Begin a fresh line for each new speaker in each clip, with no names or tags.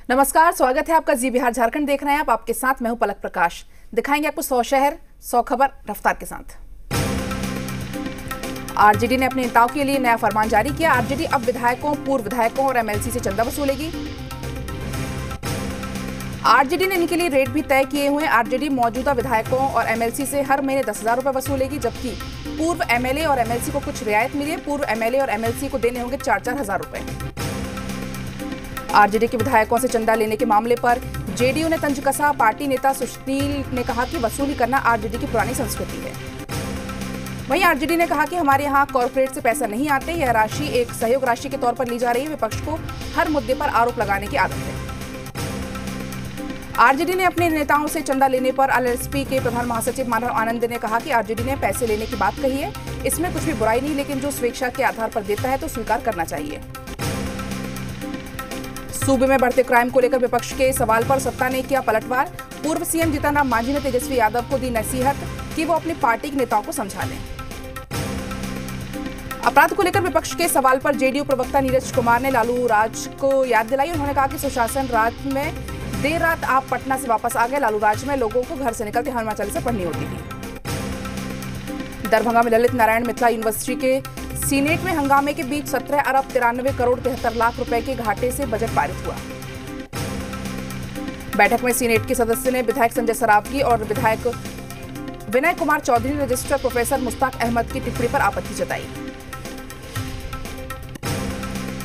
नमस्कार, स्वागत है आपका जी बिहार झारखंड देख रहे हैं आप। आपके साथ मैं हूं पलक प्रकाश। दिखाएंगे आपको 100 शहर 100 खबर रफ्तार के साथ। आरजेडी ने अपने नेताओं के लिए नया फरमान जारी किया। आरजेडी अब विधायकों, पूर्व विधायकों और एमएलसी से चंदा वसूलेगी। आरजेडी ने इनके लिए रेट भी तय किए हुए हैं। आरजेडी मौजूदा विधायकों और एमएलसी से हर महीने 10,000 रुपए वसूलेगी, जबकि पूर्व एमएलए और एमएलसी को कुछ रियायत मिली है। पूर्व एमएलए और एमएलसी को देने होंगे 4-4 हजार रुपए। आरजेडी के विधायकों से चंदा लेने के मामले पर जेडीयू ने तंज कसा। पार्टी नेता सुशील ने कहा कि वसूली करना आरजेडी की पुरानी संस्कृति है। वहीं आरजेडी ने कहा कि हमारे यहां कॉर्पोरेट से पैसा नहीं आते, यह राशि एक सहयोग राशि के तौर पर ली जा रही है। विपक्ष को हर मुद्दे पर आरोप लगाने की आदत है। आरजेडी ने अपने नेताओं से चंदा लेने पर एलएसपी के प्रधान महासचिव मानव आनंद ने कहा कि आरजेडी ने पैसे लेने की बात कही है, इसमें कुछ भी बुराई नहीं, लेकिन जो स्वेच्छा के आधार पर देता है तो स्वीकार करना चाहिए। सूबे में बढ़ते क्राइम को लेकर विपक्ष के सवाल पर सत्ता ने किया पलटवार। पूर्व सीएम जीतन राम मांझी ने तेजस्वी यादव को दी नसीहत कि वो अपनी पार्टी के नेताओं को समझा लें। अपराध को लेकर विपक्ष के सवाल पर जेडीयू प्रवक्ता नीरज कुमार ने लालू राज को याद दिलाई। उन्होंने कहा कि सुशासन राज में देर रात आप पटना से वापस आ गए। लालू राज में लोगों को घर से निकलते हनुमान चालीसा पढ़नी होती थी। दरभंगा में ललित नारायण मिथिला यूनिवर्सिटी के सीनेट में हंगामे के बीच 17 अरब 93 करोड़ 73 लाख रुपए के घाटे से बजट पारित हुआ। बैठक में सीनेट के सदस्य ने विधायक संजय सरावगी और विधायक विनय कुमार चौधरी ने रजिस्ट्रार प्रोफेसर मुश्ताक अहमद की टिप्पणी पर आपत्ति जताई।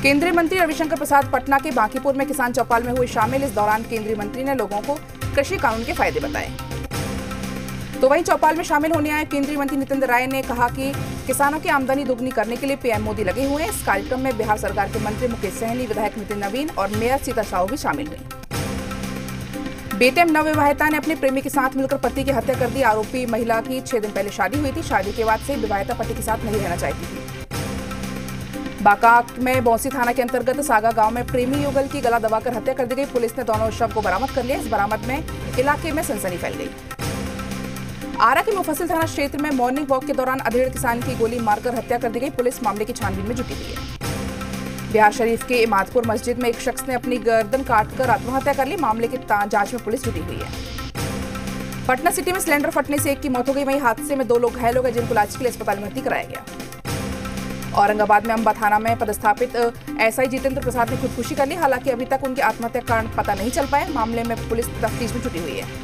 केंद्रीय मंत्री रविशंकर प्रसाद पटना के बांकीपुर में किसान चौपाल में हुए शामिल। इस दौरान केंद्रीय मंत्री ने लोगों को कृषि कानून के फायदे बताए। तो वहीं चौपाल में शामिल होने आए केंद्रीय मंत्री नितिन राय ने कहा कि किसानों की आमदनी दोगुनी करने के लिए पीएम मोदी लगे हुए हैं। इस कार्यक्रम में बिहार सरकार के मंत्री मुकेश सहनी, विधायक नितिन नवीन और मेयर सीता साहू भी शामिल हुई। बेटे में नवविवाहिता ने अपने प्रेमी के साथ मिलकर पति की हत्या कर दी। आरोपी महिला की 6 दिन पहले शादी हुई थी। शादी के बाद से विवाहिता पति के साथ नहीं रहना चाहती थी। बांका में बौंसी थाना के अंतर्गत सागा गांव में प्रेमी युगल की गला दबाकर हत्या कर दी गई। पुलिस ने दोनों शव को बरामद कर लिया। इस बरामद में इलाके में सनसनी फैल गई। आरा के मुफस्सिल थाना क्षेत्र में मॉर्निंग वॉक के दौरान अधेड़ किसान की गोली मारकर हत्या कर दी गई। पुलिस मामले की छानबीन में जुटी हुई है। बिहार शरीफ के इमादपुर मस्जिद में एक शख्स ने अपनी गर्दन काटकर आत्महत्या कर ली। मामले की जांच में पुलिस जुटी हुई है। पटना सिटी में सिलेंडर फटने से एक की मौत हो गई। वहीं हादसे में 2 लोग घायल हो गए, जिनको इलाज के लिए अस्पताल में भर्ती कराया गया। औरंगाबाद में अंबा थाना में पदस्थापित एसआई जितेंद्र प्रसाद ने खुदकुशी कर ली। हालांकि अभी तक उनकी आत्महत्या का कारण पता नहीं चल पाया। मामले में पुलिस तफ्तीश में जुटी हुई है।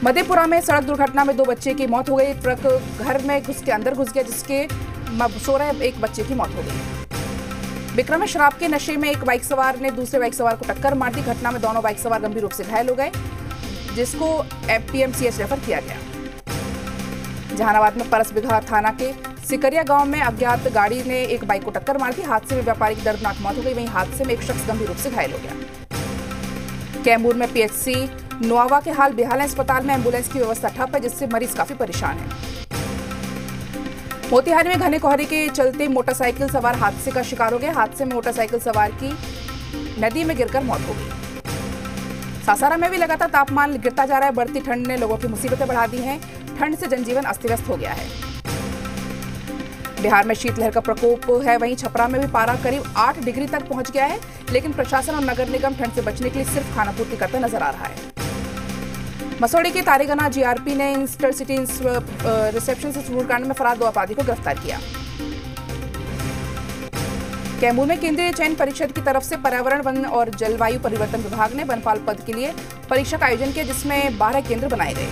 मधेपुरा में सड़क दुर्घटना में 2 बच्चे की मौत हो गई। ट्रक घर में अंदर घुस गया, जिसके सो रहे एक बच्चे की मौत हो गई। विक्रम में शराब के नशे में एक बाइक सवार ने दूसरे बाइक सवार को टक्कर मार दी। घटना में दोनों बाइक सवार गंभीर रूप से घायल हो गए, जिसको पीएमसीएच रेफर किया गया। जहानाबाद में परसबिघा थाना के सिकरिया गांव में अज्ञात गाड़ी ने एक बाइक को टक्कर मार दी। हादसे में व्यापारी की दर्दनाक मौत हो गई। वहीं हादसे में एक शख्स गंभीर रूप से घायल हो गया। कैमूर में पीएचसी नोआवा के हाल बेहाल है। अस्पताल में एम्बुलेंस की व्यवस्था ठप है, जिससे मरीज काफी परेशान है। मोतिहारी में घने कोहरे के चलते मोटरसाइकिल सवार हादसे का शिकार हो गया। हादसे में मोटरसाइकिल सवार की नदी में गिरकर मौत हो गई। सासाराम में भी लगातार तापमान गिरता जा रहा है। बढ़ती ठंड ने लोगों की मुसीबतें बढ़ा दी हैं। ठंड से जनजीवन अस्त व्यस्त हो गया है। बिहार में शीतलहर का प्रकोप है। वहीं छपरा में भी पारा करीब 8 डिग्री तक पहुंच गया है, लेकिन प्रशासन और नगर निगम ठंड से बचने के लिए सिर्फ खानापूर्ति करता नजर आ रहा है। मसौड़ी के तारेगना जीआरपी ने इंटरसिटी रिसेप्शन से चूड़कांड में फरार 2 अपराधी को गिरफ्तार किया। कैमूर में केंद्रीय चयन परिषद की तरफ से पर्यावरण, वन और जलवायु परिवर्तन विभाग ने वनपाल पद के लिए परीक्षा का आयोजन किया, जिसमें 12 केंद्र बनाए गए।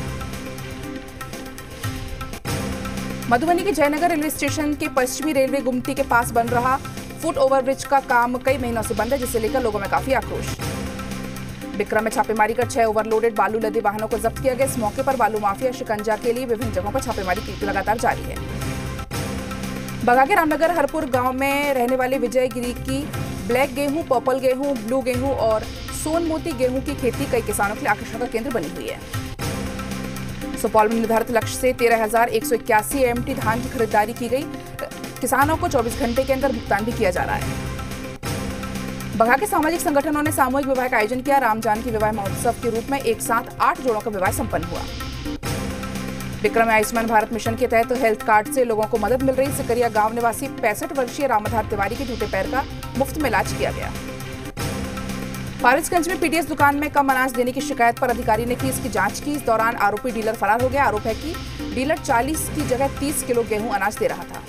मधुबनी के जयनगर रेलवे स्टेशन के पश्चिमी रेलवे गुमटी के पास बन रहा फुट ओवरब्रिज का काम कई महीनों से बंद है, जिसे लेकर लोगों में काफी आक्रोश। विक्रम में छापेमारी कर 6 ओवरलोडेड बालू लदे वाहनों को जब्त किया गया। इस मौके पर बालू माफिया शिकंजा के लिए विभिन्न जगहों पर छापेमारी लगातार जारी है। बगा के रामनगर हरपुर गांव में रहने वाले विजय गिरी की ब्लैक गेहूं, पर्पल गेहूं, ब्लू गेहूं और सोनमोती गेहूं की खेती कई किसानों के लिए आकर्षण का केंद्र बनी हुई है। सुपौल में निर्धारित लक्ष्य से 13,181 एमटी धान की खरीदारी की गई। किसानों को 24 घंटे के अंदर भुगतान भी किया जा रहा है। बगहा के सामाजिक संगठनों ने सामूहिक विवाह का आयोजन किया। राम जानकी विवाह महोत्सव के रूप में एक साथ 8 जोड़ों का विवाह संपन्न हुआ। विक्रम में आयुष्मान भारत मिशन के तहत हेल्थ कार्ड से लोगों को मदद मिल रही। सिकरिया गांव निवासी 65 वर्षीय रामाधार तिवारी के टूटे पैर का मुफ्त में इलाज किया गया। फारिसगंज में पीडीएस दुकान में कम अनाज देने की शिकायत पर अधिकारी ने की इसकी जांच की। इस दौरान आरोपी डीलर फरार हो गया। आरोप है कि डीलर 40 की जगह 30 किलो गेहूं अनाज दे रहा था।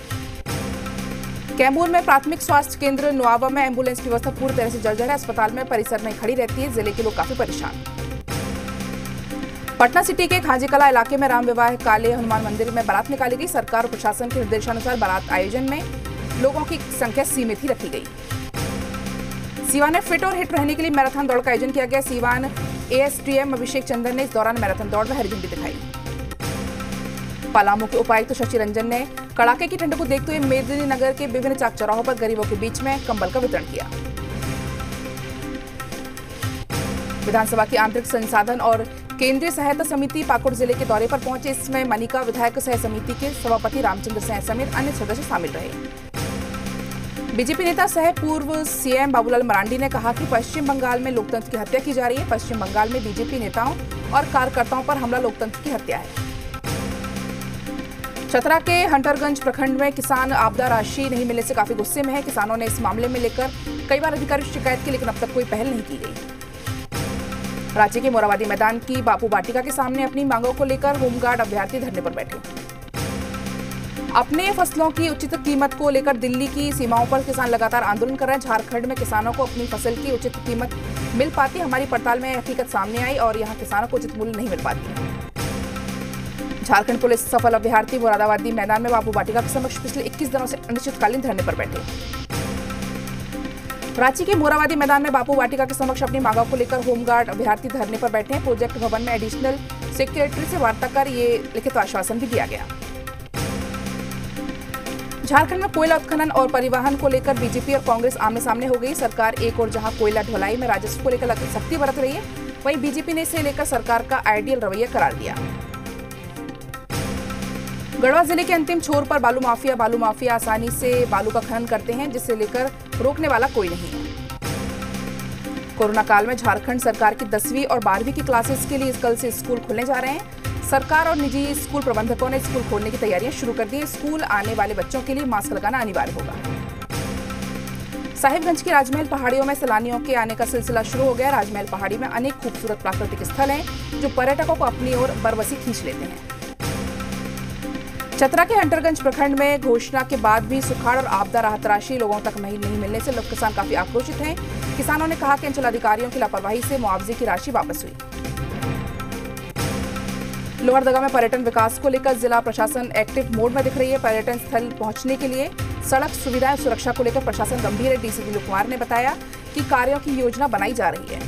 कैमूर में प्राथमिक स्वास्थ्य केंद्र नोआवा में एम्बुलेंस की व्यवस्था पूरी तरह से जर्जर है। अस्पताल में परिसर में खड़ी रहती है। जिले के लोग काफी परेशान। पटना सिटी के खाजीकला इलाके में राम विवाह काले हनुमान मंदिर में बारात निकाली गई। सरकार और प्रशासन के निर्देशानुसार बारात आयोजन में लोगों की संख्या सीमित ही रखी गई। सीवान में फिट और हिट रहने के लिए मैराथन दौड़ का आयोजन किया गया। सीवान एएसटीएम अभिषेक चंदन ने इस दौरान मैराथन दौड़ में हरी झंडी दिखाई। पलामू के उपायुक्त शशि रंजन ने कड़ाके की ठंड को देखते हुए मेदिनीनगर के विभिन्न चौक चौराहों पर गरीबों के बीच में कंबल का वितरण किया। विधानसभा की आंतरिक संसाधन और केंद्रीय सहायता समिति पाकुड़ जिले के दौरे पर पहुंचे। इसमें मनिका विधायक सह समिति के सभापति रामचंद्र सिंह समेत अन्य सदस्य शामिल रहे। बीजेपी नेता सह पूर्व सीएम बाबूलाल मरांडी ने कहा कि पश्चिम बंगाल में लोकतंत्र की हत्या की जा रही है। पश्चिम बंगाल में बीजेपी नेताओं और कार्यकर्ताओं पर हमला लोकतंत्र की हत्या है। चतरा के हंटरगंज प्रखंड में किसान आपदा राशि नहीं मिलने से काफी गुस्से में है। किसानों ने इस मामले में लेकर कई बार अधिकारियों से शिकायत की, लेकिन अब तक कोई पहल नहीं की गई। राज्य के मोराबादी मैदान की बापू वाटिका के सामने अपनी मांगों को लेकर होमगार्ड अभ्यर्थी धरने पर बैठे। अपने फसलों की उचित कीमत को लेकर दिल्ली की सीमाओं पर किसान लगातार आंदोलन कर रहे हैं। झारखंड में किसानों को अपनी फसल की उचित कीमत मिल पाती। हमारी पड़ताल में हकीकत सामने आई और यहाँ किसानों को उचित मूल्य नहीं मिल पाती। झारखंड पुलिस सफल अभ्यर्थी मुरादाबादी मैदान में बापू वाटिका के समक्ष पिछले 21 दिनों से अनिश्चितकालीन धरने पर बैठे। रांची के मोराबादी मैदान में बापू वाटिका के समक्ष अपनी मांगों को लेकर होमगार्ड अभ्यर्थी धरने पर बैठे हैं। प्रोजेक्ट भवन में एडिशनल सेक्रेटरी से वार्ता कर ये लिखित आश्वासन भी दिया गया। झारखंड में कोयला उत्खनन और परिवहन को लेकर बीजेपी और कांग्रेस आमने सामने हो गई। सरकार एक और जहां कोयला ढुलाई में राजस्व को लेकर सख्ती बरत रही है, वहीं बीजेपी ने इसे लेकर सरकार का आइडियल रवैया करार दिया। गढ़वा जिले के अंतिम छोर पर बालू माफिया आसानी से बालू का खनन करते हैं, जिसे लेकर रोकने वाला कोई नहीं है। कोरोना काल में झारखंड सरकार की 10वीं और 12वीं की क्लासेस के लिए कल से स्कूल खुलने जा रहे हैं। सरकार और निजी स्कूल प्रबंधकों ने स्कूल खोलने की तैयारियां शुरू कर दी है। स्कूल आने वाले बच्चों के लिए मास्क लगाना अनिवार्य होगा। साहिबगंज की राजमहल पहाड़ियों में सैलानियों के आने का सिलसिला शुरू हो गया। राजमहल पहाड़ी में अनेक खूबसूरत प्राकृतिक स्थल हैं, जो पर्यटकों को अपनी ओर बरबसी खींच लेते हैं। चतरा के हंटरगंज प्रखंड में घोषणा के बाद भी सुखाड़ और आपदा राहत राशि लोगों तक नहीं मिलने से लोग किसान काफी आक्रोशित हैं। किसानों ने कहा कि अंचलाधिकारियों की लापरवाही से मुआवजे की राशि वापस हुई। लोहरदगा में पर्यटन विकास को लेकर जिला प्रशासन एक्टिव मोड में दिख रही है। पर्यटन स्थल पहुंचने के लिए सड़क सुविधाएं सुरक्षा को लेकर प्रशासन गंभीर है। डीसी दिलीप कुमार ने बताया कि कार्यों की योजना बनाई जा रही है।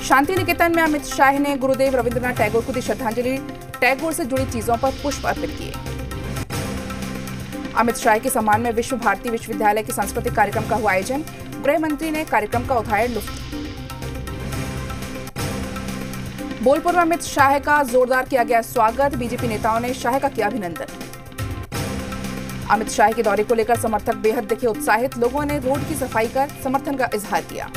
शांति निकेतन में अमित शाह ने गुरुदेव रविंद्रनाथ टैगोर को दी श्रद्धांजलि। टैगोर से जुड़ी चीजों पर पुष्प अर्पित किए। अमित शाह के सम्मान में विश्व भारती विश्वविद्यालय के सांस्कृतिक कार्यक्रम का हुआ आयोजन। गृह मंत्री ने कार्यक्रम का उठाया लुत्फ। बोलपुर में अमित शाह का जोरदार किया गया स्वागत। बीजेपी नेताओं ने शाह का किया अभिनंदन। अमित शाह के दौरे को लेकर समर्थक बेहद दिखे उत्साहित। लोगों ने रोड की सफाई कर समर्थन का इजहार किया।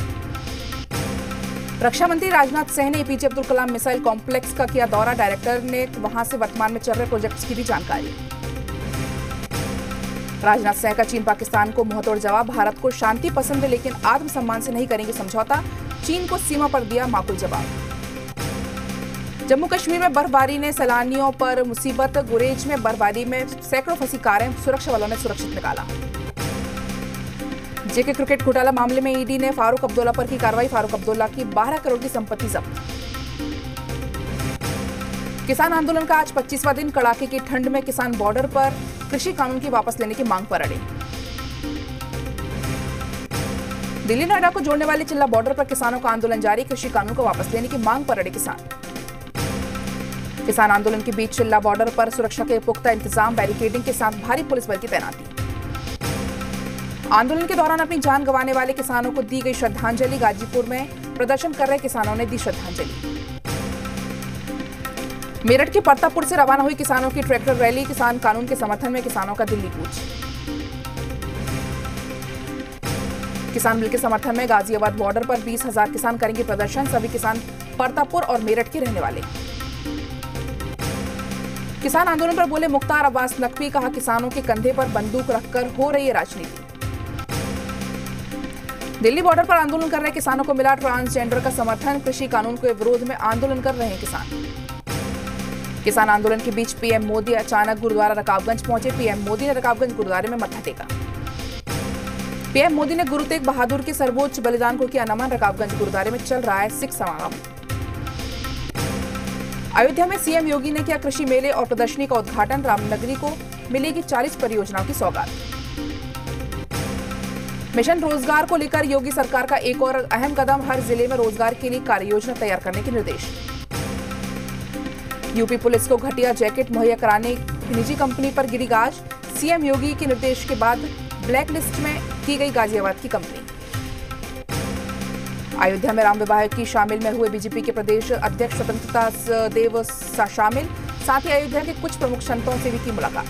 रक्षा मंत्री राजनाथ सिंह ने APJ Abdul Kalam missile complex का किया दौरा। डायरेक्टर ने वहां से वर्तमान में चल रहे प्रोजेक्ट्स की भी जानकारी। राजनाथ सिंह का चीन पाकिस्तान को मुंहतोड़ जवाब। भारत को शांति पसंद है, लेकिन आत्मसम्मान से नहीं करेंगे समझौता। चीन को सीमा पर दिया माकूल जवाब। जम्मू कश्मीर में बर्फबारी ने सैलानियों पर मुसीबत। गुरेज में बर्फबारी में सैकड़ों फंसी कारें सुरक्षा बलों ने सुरक्षित निकाला। जेके क्रिकेट घोटाला मामले में ईडी ने फारूक अब्दुल्ला पर की कार्रवाई। फारूक अब्दुल्ला की 12 करोड़ की संपत्ति जब्त। किसान आंदोलन का आज 25वां दिन। कड़ाके की ठंड में किसान बॉर्डर पर कृषि कानून की वापस लेने की मांग पर अड़े। दिल्ली नोएडा को जोड़ने वाले चिल्ला बॉर्डर पर किसानों का आंदोलन जारी। कृषि कानून को वापस लेने की मांग पर अड़े किसान आंदोलन के बीच चिल्ला बॉर्डर पर सुरक्षा के पुख्ता इंतजाम। बैरिकेडिंग के साथ भारी पुलिस बल की तैनाती। आंदोलन के दौरान अपनी जान गंवाने वाले किसानों को दी गई श्रद्धांजलि। गाजीपुर में प्रदर्शन कर रहे किसानों ने दी श्रद्धांजलि। मेरठ के परतापुर से रवाना हुई किसानों की ट्रैक्टर रैली। किसान कानून के समर्थन में किसानों का दिल्ली कूच। किसान बिल के समर्थन में गाजियाबाद बॉर्डर पर 20,000 किसान करेंगे प्रदर्शन। सभी किसान परतापुर और मेरठ के रहने वाले। किसान आंदोलन पर बोले मुख्तार अब्बास नकवी। कहा किसानों के कंधे पर बंदूक रखकर हो रही है राजनीति। दिल्ली बॉर्डर पर आंदोलन कर रहे किसानों को मिला ट्रांसजेंडर का समर्थन। कृषि कानून के विरोध में आंदोलन कर रहे हैं किसान आंदोलन के बीच पीएम मोदी अचानक गुरुद्वारा रकाबगंज पहुंचे। पीएम मोदी ने रकाबगंज गुरुद्वारे में मत्था टेका। पीएम मोदी ने गुरु तेग बहादुर के सर्वोच्च बलिदान को किया नमन। रकाबगंज गुरुद्वारे में चल रहा है सिख समागम। अयोध्या में सीएम योगी ने किया कृषि मेले और प्रदर्शनी का उद्घाटन। रामनगरी को मिलेगी 40 परियोजनाओं की सौगात। मिशन रोजगार को लेकर योगी सरकार का एक और अहम कदम। हर जिले में रोजगार के लिए कार्य योजना तैयार करने के निर्देश। यूपी पुलिस को घटिया जैकेट मुहैया कराने की निजी कंपनी पर गिरी गाज। सीएम योगी के निर्देश के बाद ब्लैक लिस्ट में की गई गाजियाबाद की कंपनी। अयोध्या में राम विवाह की शामिल में हुए बीजेपी के प्रदेश अध्यक्ष स्वतंत्रता देव शामिल। साथ ही अयोध्या के कुछ प्रमुख संतों से भी की मुलाकात।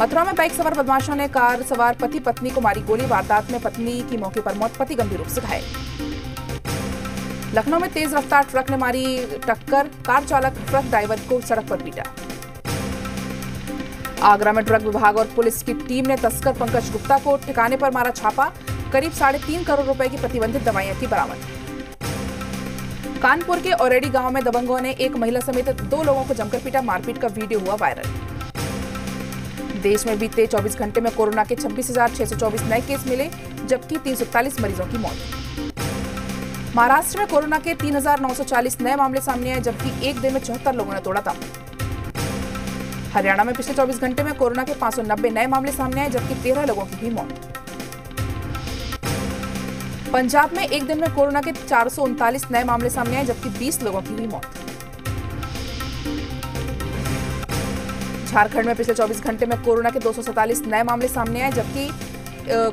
मथुरा में बाइक सवार बदमाशों ने कार सवार पति पत्नी को मारी गोली। वारदात में पत्नी की मौके पर मौत, पति गंभीर रूप से घायल। लखनऊ में तेज रफ्तार ट्रक ने मारी टक्कर। कार चालक ट्रक ड्राइवर को सड़क पर पीटा। आगरा में ड्रग विभाग और पुलिस की टीम ने तस्कर पंकज गुप्ता को ठिकाने पर मारा छापा। करीब 3.5 करोड़ रुपए की प्रतिबंधित दवाइयां की बरामद। कानपुर के औरेडी गांव में दबंगों ने एक महिला समेत 2 लोगों को जमकर पीटा। मारपीट का वीडियो हुआ वायरल। देश में बीते 24 घंटे में कोरोना के 26,624 नए केस मिले, जबकि 341 मरीजों की मौत। महाराष्ट्र में कोरोना के 3,940 नए मामले सामने आए, जबकि एक दिन में 74 लोगों ने तोड़ा दम। हरियाणा में पिछले 24 घंटे में कोरोना के 590 नए मामले सामने आए, जबकि 13 लोगों की हुई मौत। पंजाब में एक दिन में कोरोना के 439 नए मामले सामने आए, जबकि 20 लोगों की हुई मौत। झारखंड में पिछले 24 घंटे में कोरोना के 247 नए मामले सामने आए, जबकि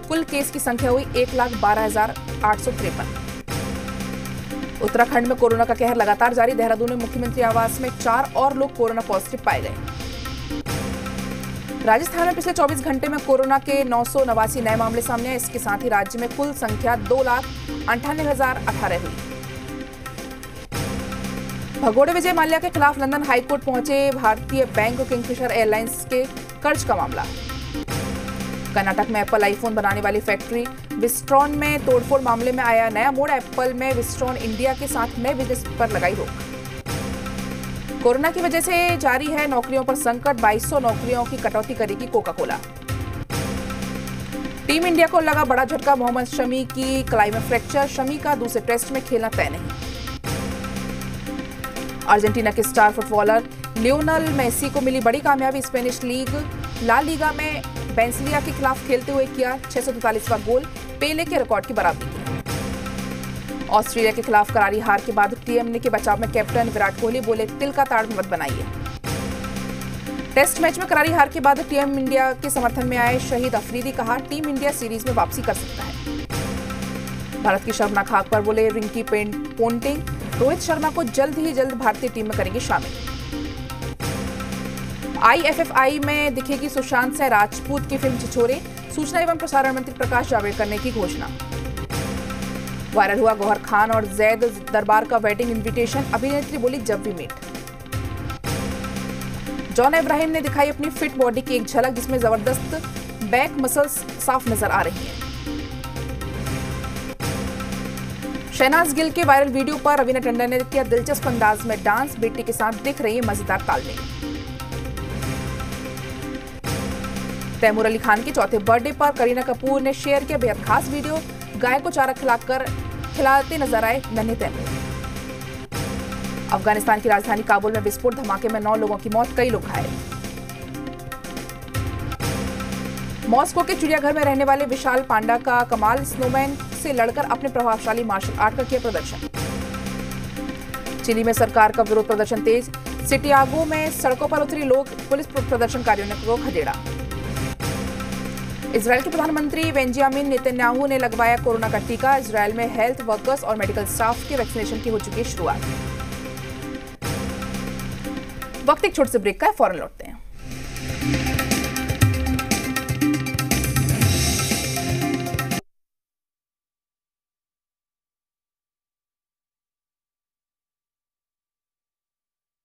कुल केस की संख्या हुई 1,12,853। उत्तराखंड में कोरोना का कहर लगातार जारी। देहरादून में मुख्यमंत्री आवास में 4 और लोग कोरोना पॉजिटिव पाए गए। राजस्थान में पिछले 24 घंटे में कोरोना के 989 नए मामले सामने आए। इसके साथ ही राज्य में कुल संख्या 2,98,018 हुई। भगोड़े विजय माल्या के खिलाफ लंदन हाईकोर्ट पहुंचे भारतीय बैंक और किंगफिशर एयरलाइंस के कर्ज का मामला। कर्नाटक में एप्पल आईफोन बनाने वाली फैक्ट्री विस्ट्रॉन में तोड़फोड़ मामले में आया नया मोड़। एप्पल में विस्ट्रॉन इंडिया के साथ नए बिजनेस पर लगाई रोक। कोरोना की वजह से जारी है नौकरियों पर संकट। 2200 नौकरियों की कटौती करेगी कोका कोला। टीम इंडिया को लगा बड़ा झटका। मोहम्मद शमी की कलाई में फ्रैक्चर। शमी का दूसरे टेस्ट में खेलना तय नहीं। अर्जेंटीना के स्टार फुटबॉलर लियोनेल मेसी को मिली बड़ी कामयाबी। स्पेनिश लीग ला लीगा में बेंसिलिया के खिलाफ खेलते हुए किया 643वां गोल। पेले के रिकॉर्ड की बराबरी की। ऑस्ट्रेलिया के खिलाफ करारी हार के बाद टीएमए के बचाव में कैप्टन विराट कोहली बोले, तिल का ताड़ मत बनाइए। टेस्ट मैच में करारी हार के बाद टीम इंडिया के समर्थन में आए शहीद अफरीदी। कहा, टीम इंडिया सीरीज में वापसी कर सकता है। भारत की शर्मनाक हार पर बोले रिंकी पोंटिंग, रोहित शर्मा को जल्द ही जल्द भारतीय टीम में करेंगे शामिल। IFFI में दिखेगी सुशांत सिंह राजपूत की फिल्म छिछोरे। सूचना एवं प्रसारण मंत्री प्रकाश जावड़ेकर ने की घोषणा। वायरल हुआ गौहर खान और जैद दरबार का वेडिंग इनविटेशन। अभिनेत्री बोली, जब वी मीट। जॉन इब्राहिम ने दिखाई अपनी फिट बॉडी की एक झलक, जिसमें जबरदस्त बैक मसल्स साफ नजर आ रही हैं। शहनाज गिल के वायरल वीडियो पर रवीना टंडन ने किया दिलचस्प अंदाज में डांस। बेटी के साथ दिख रही है मजेदार तालमेल। तैमूर अली खान के चौथे बर्थडे पर करीना कपूर ने शेयर किया बेहद खास वीडियो। गाय को चारा खिलाते नजर आए नन्हे तैमूर। अफगानिस्तान की राजधानी काबुल में विस्फोट धमाके में 9 लोगों की मौत, कई लोग घायल। मॉस्को के चिड़ियाघर में रहने वाले विशाल पांडा का कमाल। स्नोमैन से लड़कर अपने प्रभावशाली मार्शल आर्ट का किया प्रदर्शन। चिली में सरकार का विरोध प्रदर्शन तेज। सिटियागो में सड़कों पर उतरी लोग, पुलिस प्रदर्शनकारियों ने को खदेड़ा। इजरायल के प्रधानमंत्री बेंजामिन नेतन्याहू ने लगवाया कोरोना का टीका। इजरायल में हेल्थ वर्कर्स और मेडिकल स्टाफ के वैक्सीनेशन की हो चुकी है शुरुआत। वक्त एक छोटे से ब्रेक का है, फौरन लौटते हैं।